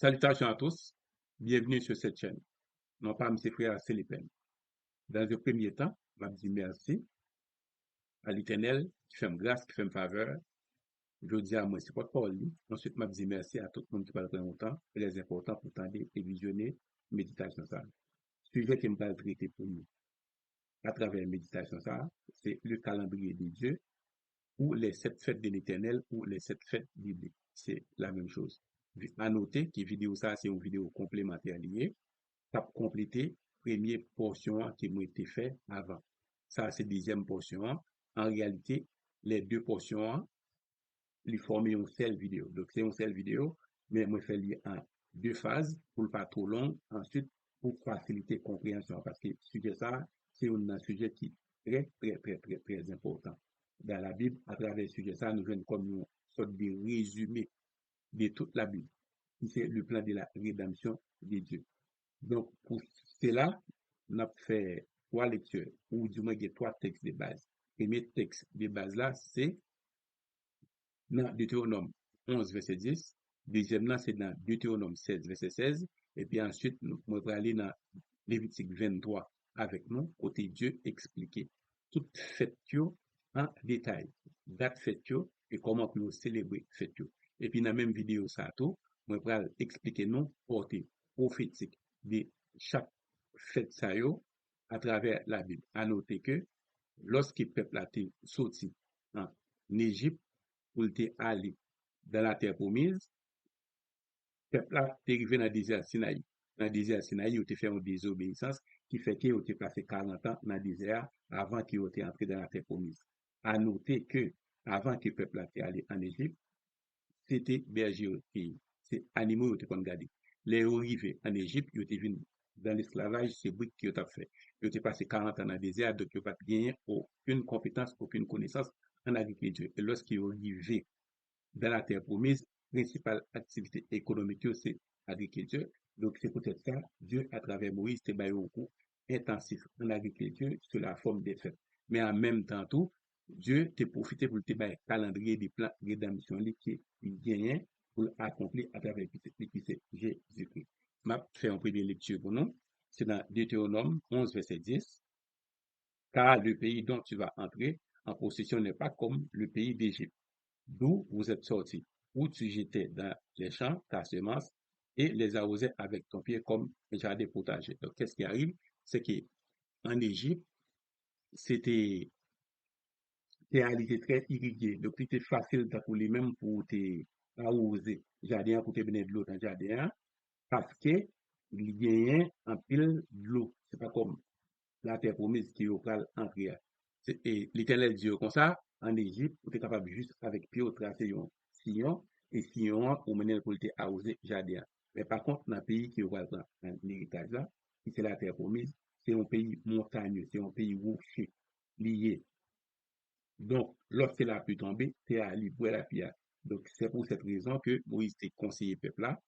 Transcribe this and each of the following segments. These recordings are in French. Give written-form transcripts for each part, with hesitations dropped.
Salutations à tous, bienvenue sur cette chaîne. Non pas M. Frère Célipen. Dans le premier temps, je dis merci à l'Éternel qui fait grâce, qui fait faveur. Je dis à moi, c'est pas Paul. Ensuite, je dis merci à tout le monde qui parle longtemps, et les importants pour tendre et visionner méditation ça. Sujet qui me va traiter pour nous à travers méditation ça, c'est le calendrier de Dieu ou les 7 fêtes de l'Éternel ou les 7 fêtes bibliques. C'est la même chose. À noter que vidéo ça, c'est une vidéo complémentaire liée. Tap compléter première portion qui m'a été fait avant. Ça, c'est deuxième portion. En réalité, les deux portions, ils forment une seule vidéo. Donc, c'est une seule vidéo, mais moi, je fais lire en deux phases pour ne pas trop long. Ensuite, pour faciliter la compréhension, parce que sujet ça, c'est un sujet qui est très important. Dans la Bible, à travers le sujet ça, nous venons comme une sorte de résumé de toute la Bible. C'est le plan de la rédemption de Dieu. Donc, pour cela, on a fait 3 lectures, ou du moins il y a 3 textes de base. Le premier texte de base là, c'est dans Deutéronome 11, verset 10. Deuxième là, c'est dans Deutéronome 16, verset 16. Et puis ensuite, nous allons aller dans Lévitique 23 avec nous, côté Dieu expliqué. Toute fête en détail. Date fête et comment nous célébrer fête. Et puis dans la même vidéo, ça tout, nous allons expliquer nous portée prophétique de chaque fête ça à travers la Bible. À noter que lorsque le peuple a été sorti en Égypte pour aller dans la terre promise, le peuple a été arrivé dans le désert Sinaï. Dans le désert Sinaï, il a fait une désobéissance qui fait qu'il a passé 40 ans dans le désert avant qu'il ait entré dans la terre promise. À noter que avant que le peuple a allé en Égypte, c'était berger qui, c'est animaux qui ont gardé. Les arrivés en Égypte, ils étaient venus dans l'esclavage, c'est briques qui ont fait. Ils ont passé 40 ans dans le désert, donc ils n'ont pas gagné aucune compétence, aucune connaissance en agriculture. Et lorsqu'ils ont arrivé dans la terre promise, principale activité économique, c'est l'agriculture. Donc, c'est peut-être ça, Dieu, à travers Moïse, te baillé un coup intensif en agriculture sous la forme des fêtes. Mais en même temps, tout, Dieu t'a profité pour te bailler calendrier des plans de rédemption qui gagnent pour accomplir à travers qui c'est Jésus-Christ. M'a fait une première lecture pour nous. C'est dans Deutéronome 11, verset 10. Car le pays dont tu vas entrer en possession n'est pas comme le pays d'Égypte d'où vous êtes sortis, où tu jetais dans les champs ta semence et les arrosais avec ton pied comme un jardin potager. Donc, qu'est-ce qui arrive? C'est qu'en Égypte, c'était réalité très irrigué. Donc, c'était facile pour les mêmes pour te arroser jardin, pour te donner de l'eau dans le jardin, parce que il gagnait en pile de l'eau. C'est pas comme la terre promise qui est au pral entrer. Et l'Éternel dit comme ça, en Égypte, vous êtes capable juste avec pied au tracer un sillon, et sillon, ou mener pour te arroser jardin. Mais par contre, dans le pays qui est un héritage là, qui c'est la terre promise, c'est un pays montagneux, c'est un pays rocheux, lié. Donc, lorsque la pluie tombée, c'est à libérer la pierre. Donc, c'est pour cette raison que Moïse t'a conseillé peuple là,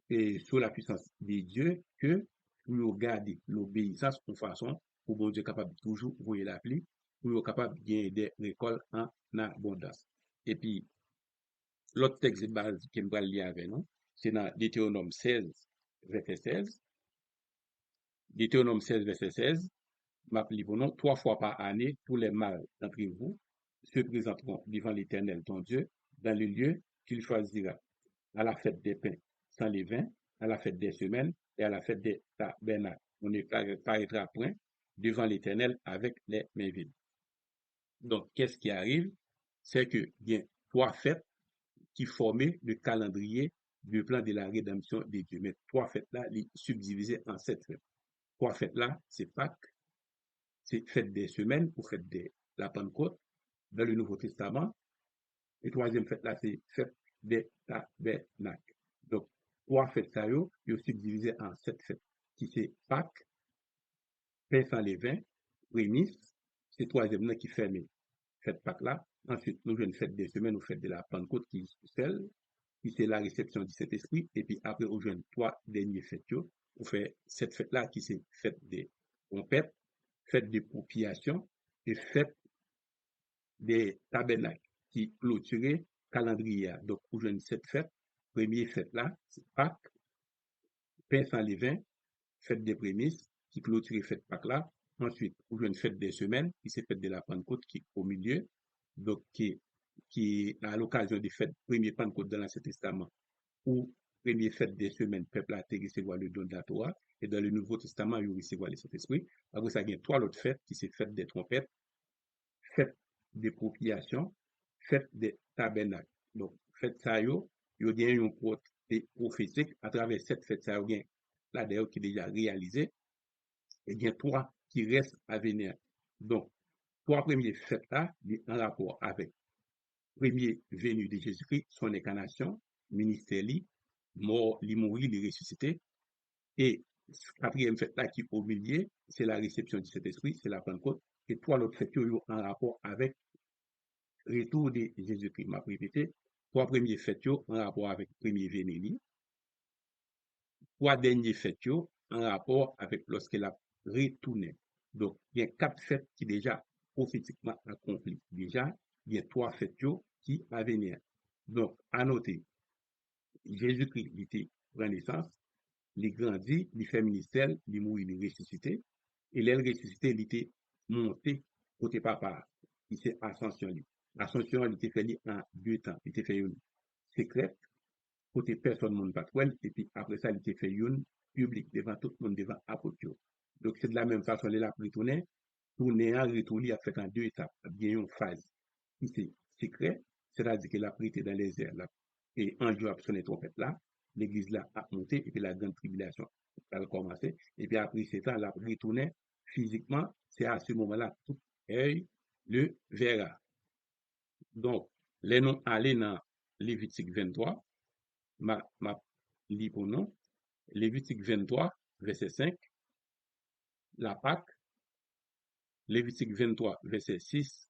et sous la puissance de Dieu, que pour garder l'obéissance pour façon, pour bon Dieu capable de toujours voyer la pluie, pour être capable de gagner des récoltes en abondance. Et puis, l'autre texte de base qui me va lier avec nous, c'est dans Deutéronome 16, verset 16. Deutéronome 16, verset 16, m'appelle pour nous, 3 fois par année, tous les mâles d'entre vous se présenteront devant l'Éternel, ton Dieu, dans le lieu qu'il choisira, à la fête des pains sans levain, à la fête des semaines et à la fête des tabernacles. On ne paraîtra point devant l'Éternel avec les mains vides. Donc, qu'est-ce qui arrive? C'est que, bien, 3 fêtes qui formaient le calendrier du plan de la rédemption de Dieu. Mais 3 fêtes-là, les subdivisées en 7 fêtes. 3 fêtes-là, c'est Pâques, c'est fête des semaines ou fête de la Pentecôte dans le Nouveau Testament. Et troisième fête-là, c'est fête des tabernacles. Donc, 3 fêtes, ça y est subdivisé en 7 fêtes, qui c'est Pâques, pain sans levain, prémices, c'est troisième là qui ferme fête Pâques là. Ensuite, nous avons une fête des semaines ou fête de la Pentecôte qui est celle, qui c'est la réception du Saint-Esprit. Et puis après, nous avons 3 dernières fêtes, on fait cette fête-là qui c'est fête des trompettes, fête de propitiation et fête des tabernacles qui clôturait calendrier. Donc, nous avons 7 fêtes. Première fête là, c'est Pâques, pain sans levain, fête des prémices, qui clôture fête Pâques là. Ensuite, vous avez une fête des semaines, qui c'est fête de la Pentecôte, qui est au milieu. Donc, qui est à l'occasion des fêtes, premier Pentecôte dans l'Ancien Testament, ou première fête des semaines, peuple a été recevoir le don de la Torah, et dans le Nouveau Testament, il recevoir le Saint-Esprit. Après ça, il y a trois autres fêtes, qui c'est fête des trompettes, fête des propriations, fête des tabernacles. Donc, fête ça yo, yo gen yon côté prophétique à travers cette fête ça yo gen là d'ailleurs qui est déjà réalisé, et il y a trois qui restent à venir. Donc, trois premières fêtes là, en rapport avec premier venu de Jésus-Christ, son incarnation, ministère li, mort, li mourir, li ressuscité, et quatrième fête là qui est au milieu, c'est la réception du Saint-Esprit, c'est la Pentecôte, et trois autres fêtes yo en rapport avec retour de Jésus-Christ. M'a répété, trois premières fêtes en rapport avec premier venu, trois dernières fêtes en rapport avec lorsqu'elle a retourné. Donc, il y a quatre fêtes qui déjà prophétiquement accomplies. Déjà, il y a trois fêtes qui à venir. Donc, à noter, Jésus-Christ, il était renaissance, il grandit, il fait ministère, il mourit, il ressuscité, et l'aile ressuscité, il était monté côté papa, il s'est ascension. Ascension, il était fait en deux temps. Il était fait une secrète, côté personne monde pas et puis après ça, il était fait une public devant tout le monde, devant apôtre. Donc, c'est de la même façon, il a retourné, tourner en retour, il a fait en deux étapes, bien une phase qui c'est secret, c'est-à-dire qu'il a prêté dans les airs là, et un jour après sonner trompette là, l'église là a monté, et puis la grande tribulation a commencé, et puis après c'est ça, il a retourné physiquement, c'est à ce moment-là, tout œil le verra. Donc, les noms allés dans Lévitique 23, ma lit pour nous, Lévitique 23, verset 5, la Pâque, Lévitique 23, verset 6,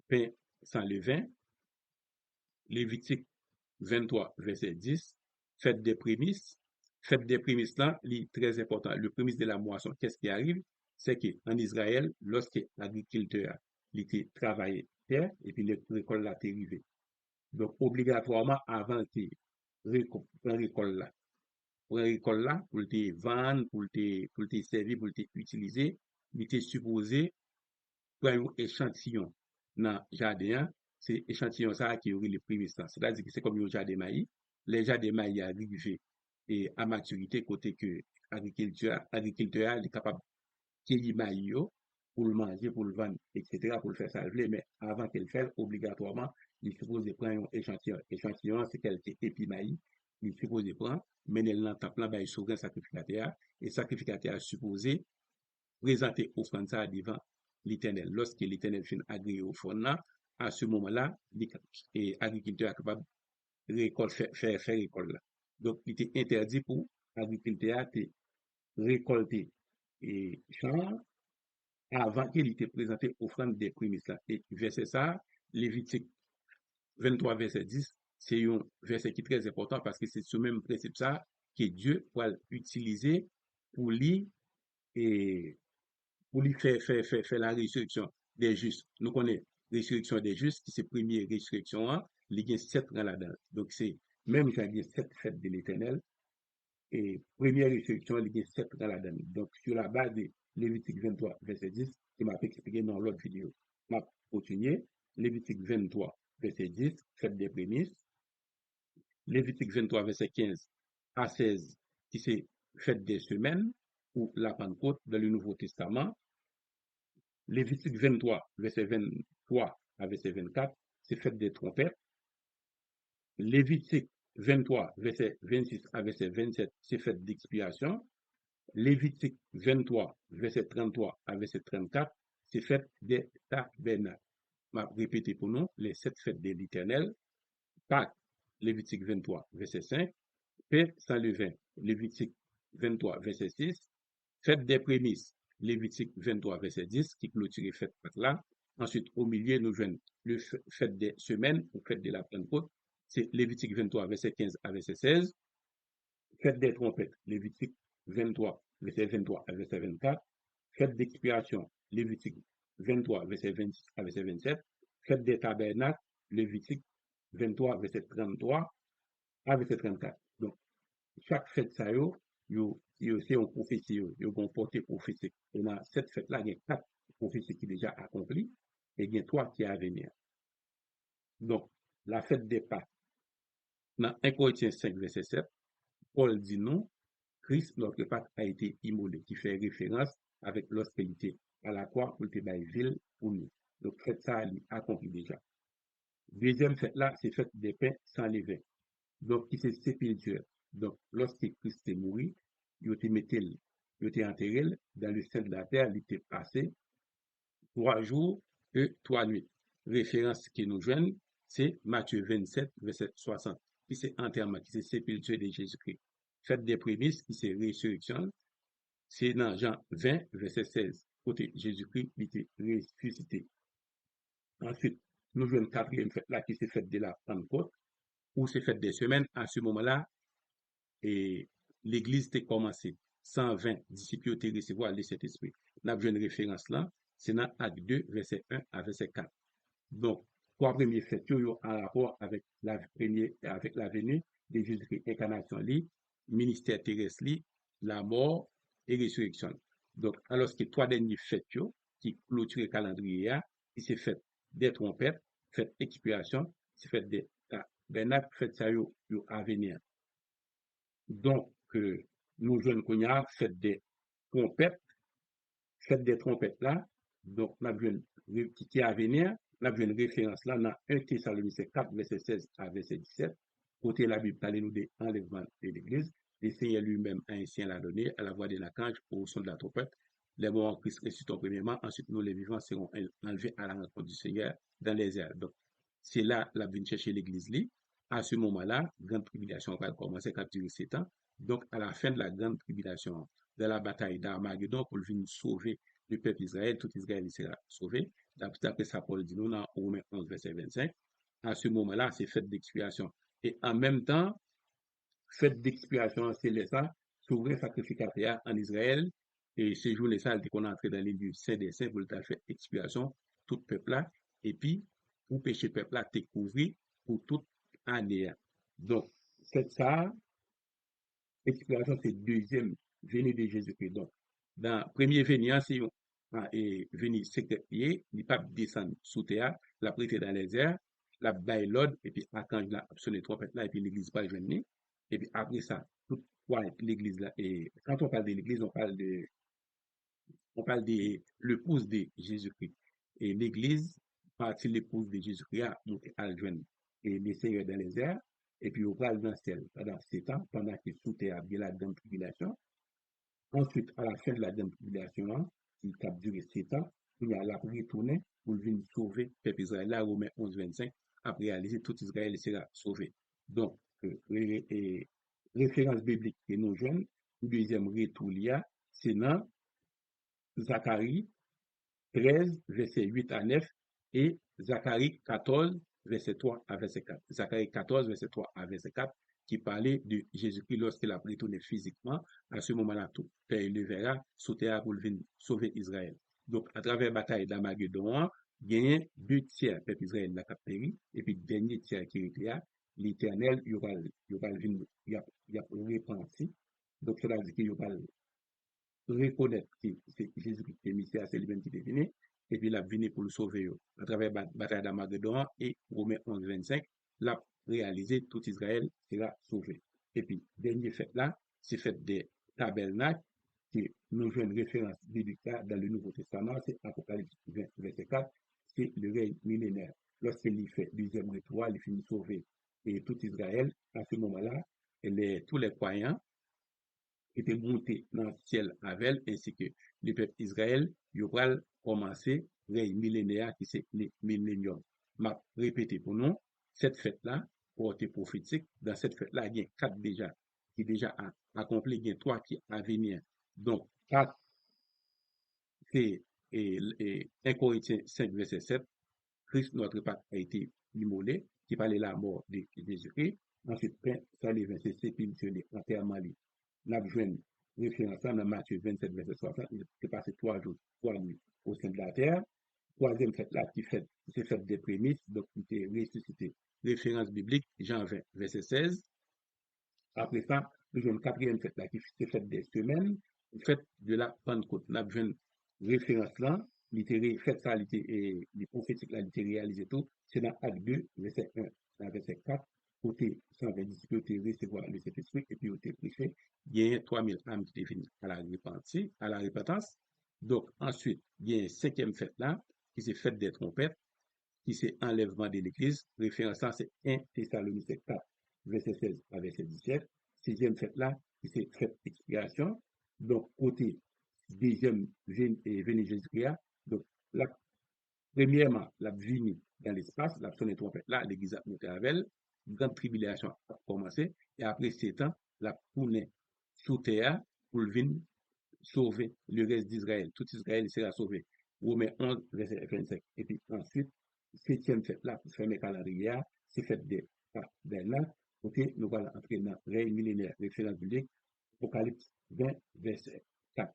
pain sans levain, Lévitique 23, verset 10, fête des prémices. Fête des prémices là, est très important. Le prémisse de la moisson, qu'est-ce qui arrive? C'est qu'en Israël, lorsque l'agriculteur il était travaillé terre, et puis le récolte là est arrivé. Donc, obligatoirement, avant de récolte là, pour récolte là, pour te vendre, pour te servir, pour te utiliser, il était supposé prendre un échantillon dans le jardin, c'est échantillon ça qui aurait le prémices là. C'est-à-dire que c'est comme un jardin maïs. Les jardins maïs arrivés et à maturité côté que agriculteur est capable de cueillir maïs pour le manger, pour le vendre, etc., pour le faire salver. Mais avant qu'elle le fasse, obligatoirement, il suppose de prendre un échantillon. Échantillon, c'est quelques épis maïs. Il suppose de prendre, mais elle n'entend pas, il souverain sacrificateur, et sacrificateur supposé présenter offrande ça devant l'Éternel. Lorsque l'Éternel fait agréer offrande là, à ce moment-là, l'agriculteur est capable de faire récolte là. Donc, il était interdit pour l'agriculteur de récolter et champ avant qu'il ait présenté offrande des prémices là. Et verset ça, Lévitique 23, verset 10, c'est un verset qui est très important parce que c'est ce même principe ça que Dieu va utiliser pour lui et pour lui faire la résurrection des justes. Nous connaissons résurrection des justes, qui c'est première résurrection, hein, il y a 7 rangs là-dedans. Donc c'est, même quand il y a 7 fêtes de l'éternel, et première résurrection, il y a 7 rangs là-dedans. Donc sur la base de Lévitique 23, verset 10, qui m'a expliqué dans l'autre vidéo. M'a continué, Lévitique 23, verset 10, fête des prémices. Lévitique 23, verset 15 à 16, qui c'est fête des semaines, ou la Pentecôte dans le Nouveau Testament. Lévitique 23, verset 23 à verset 24, c'est fête des trompettes. Lévitique 23, verset 26 à verset 27, c'est fête d'expiation. Lévitique 23, verset 33 à verset 34, c'est fête des tabernacles. Je vais répéter pour nous les 7 fêtes de l'Éternel. Pâques, Lévitique 23, verset 5. Pain sans levain, Lévitique 23, verset 6. Fête des prémices, Lévitique 23, verset 10, qui clôture fête là. Ensuite, au milieu, nous joignons le fête des semaines, ou fête de la Pentecôte, c'est Lévitique 23, verset 15 à verset 16. Fête des trompettes, Lévitique 23, verset 23 à verset 24. Fête d'expiation, Lévitique 23, verset 26 à verset 27. Fête des tabernacles, Lévitique 23, verset 33 à verset 34. Donc, chaque fête ça yo, c'est une prophétie, yo gon portée prophétique. Et dans cette fête-là, il y a 4 prophéties qui déjà accomplies et il y a 3 qui à venir. Donc, la fête des Pâques, dans 1 Corinthiens 5, verset 7, Paul dit non, Christ, notre Pâque, a été immolé, qui fait référence avec l'hospitalité à la croix pour te bail ville pour nous. Donc, fête ça, elle est accomplie déjà. Deuxième fête là, c'est fête des pains sans levain. Donc, qui c'est sépulture. Donc, lorsque Christ est mort, il était enterré dans le sein de la terre, il était passé 3 jours et 3 nuits. Référence qui nous joignent, c'est Matthieu 27, verset 60, qui c'est enterrement, qui c'est sépulture de Jésus-Christ. Fête des prémices, qui c'est résurrection, c'est dans Jean 20, verset 16, côté Jésus-Christ, il était ressuscité. Ensuite, nous jouons une quatrième fête là, qui c'est fête de la Pentecôte, ou c'est fête des semaines. À ce moment-là, et l'église était commencée. 120 disciples ont été recevoir le Saint-Esprit. Nous avons une référence là, c'est dans Acte 2, verset 1 à verset 4. Donc, 3 premières fêtes, en rapport avec avec la venue de Jésus-Christ, incarnation, ministère terrestre, la mort et résurrection. Donc, alors que 3 dernières fêtes, qui clôturent le calendrier, qui s'est fait des trompettes, fête expiation, c'est fait des tabernacles, fête ça, à venir. Donc, nous jeunes qu'on a fait des trompettes, là. Donc, nous avons qui est à venir, nous avons une référence là dans 1 Thessaloniciens 4, verset 16 à verset 17. Côté la Bible, parlez nous des enlèvements de l'Église. Le Seigneur lui-même a ainsi l'a donné à la voix de l'archange au son de la trompette. Les morts en Christ ressuscitent premièrement, ensuite nous les vivants seront enlevés à la rencontre du Seigneur dans les airs. Donc, c'est là la venue chercher l'Église. À ce moment-là, grande tribulation va commencer à durer 7 ans. Donc, à la fin de la grande tribulation, de la bataille d'Armageddon, pour venir sauver le peuple Israël, tout Israël sera sauvé. D'après ça, Paul dit nous dans Romains 11, verset 25. À ce moment-là, c'est fête d'expiation. Et en même temps, fête d'expiation, c'est les ça, souverain sacrificateur en Israël. Et ce jour, les salles qu'on est entré dans les lieux saint des saints, pour le faire expiation, tout peuple là. Et puis, pour pécher peuple là, t'es couvri pour toute année. Donc, c'est ça, expiation, c'est deuxième venue de Jésus-Christ. Donc, dans premier venue, c'est venir secrétaire, il pas descendre sous terre, la prêter dans les airs, la baille l'ordre, et puis archange là, sonner trompette là, et puis l'église pas venir. Et puis après ça, tout l'église là, et quand on parle de l'église, on parle de l'épouse de Jésus-Christ. Et l'église, partie l'épouse de Jésus-Christ, a monté à joindre et les seigneurs dans les airs, et puis on parle dans le ciel pendant 7 ans, pendant que sous terre a la grande tribulation. Ensuite, à la fin de la grande tribulation, qui a duré 7 ans, il y a la retourné pour venir sauver le peuple Israël. Là, Romains 11, 25, a réalisé tout Israël sera sauvé. Donc, référence biblique que nous jeunes, le deuxième retour, c'est dans Zacharie 13, verset 8 à 9 et Zacharie 14, verset 3 à verset 4. Zacharie 14, verset 3 à verset 4, qui parlait de Jésus-Christ lorsqu'il a retourné physiquement. À ce moment-là, tout Père le verra sauter pour venir sauver Israël. Donc, à travers la bataille d'Armageddon, il y a 2 tiers peuple Israël n'a péri, et puis dernier tiers qui est là, l'Éternel, il y aura venir, il y a repenti. Donc, cela dit qu'il y aura reconnaître que c'est Jésus-Christ qui est Messie, c'est lui-même qui est venu, et puis il a venu pour le sauver. À travers la bataille d'Armageddon et Romains 11, 25, l'a réalisé, tout Israël sera sauvé. Et puis, dernier fait là, c'est fait des tabernacles, qui nous joue une référence biblique dans le Nouveau Testament, c'est Apocalypse 20, verset 4, c'est le règne millénaire. Lorsqu'il fait deuxième retour, il finit sauver et tout Israël, à ce moment-là, tous les croyants était monté dans le ciel avec ainsi que le peuple Israël, il va commencer règne millénaire qui c'est le millénium. M'a répété pour nous, cette fête-là, portée prophétique, dans cette fête-là, il y a 4 déjà, qui déjà a accompli, il y a 3 qui à venir. Donc, 4, c'est 1 Corinthiens 5, verset 7, Christ, notre Pâque, a été immolé, qui parlait de la mort de Jésus-Christ. Ensuite, ça les 26 sépulture, enterrement, n'a besoin de référence dans Matthieu 27, verset 60. Il s'est passé 3 jours, 3 nuits au sein de la terre. Troisième fête là, qui s'est fait des prémices, donc il était ressuscité. Référence biblique, Jean 20, verset 16. Après ça, nous avons une quatrième fête là, qui est fête des semaines, fête de la Pentecôte. Nous avons une référence là, littéraire, fête ça, et les prophétiques là, littéraire réalisé tout, c'est dans Acte 2, verset 1, dans verset 4, côté 120 disciples, côté recevoir le Saint-Esprit, et puis côté prêché, il y a 3000 âmes qui étaient venues à la repentance. Donc, ensuite, il y a une cinquième fête là, qui c'est fête des trompettes, qui c'est enlèvement de l'Église. Référence là, c'est 1 Thessaloniciens 4, verset 16 à verset 17. Sixième fête là, qui c'est fête expiation. Donc, côté deuxième venue Jésus-Christ. Donc, la, premièrement, la venue dans l'espace, la sonne trompette là, l'Église a monté avec elle. Grande tribulation a commencé. Et après 7 ans, la tournée sous terre pour venir sauver le reste d'Israël. Tout Israël sera sauvé. Romains 11, verset 25. Et puis ensuite, septième fête là, pour fermer le calendrier, c'est fête des là. Ok, nous allons entrer dans le règne millénaire, référence biblique, Apocalypse 20, verset 4.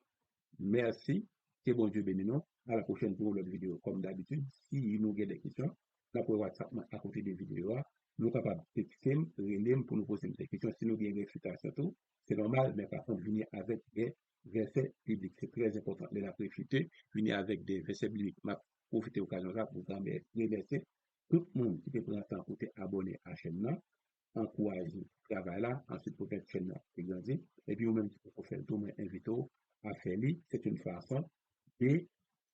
Merci, que bon Dieu bénisse nous. À la prochaine pour l'autre vidéo. Comme d'habitude, si nous avez des questions, là pour WhatsApp à côté des vidéos, nous sommes capables de texter, pour nous poser des questions. Si nous avons des réfutations, c'est normal, mais par contre, venir avec des versets bibliques. C'est très important de la préfuter. Venir avec des versets bibliques. Ma profiter de l'occasion là pour gagner des versets. Tout le monde qui peut prendre le temps pour abonner à la chaîne là, encourager le travail là, ensuite pour faire chaîne là, et grandir. Et puis, vous-même, pour faire tout, inviter à faire lui, c'est une façon de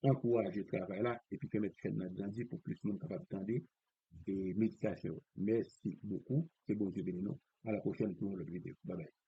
encourager le travail là, et puis permettre chaîne là grandir pour plus de monde capable d'attendre et méditation. Merci beaucoup. C'est bon, Dieu béni nous. À la prochaine pour le vidéo. Bye bye.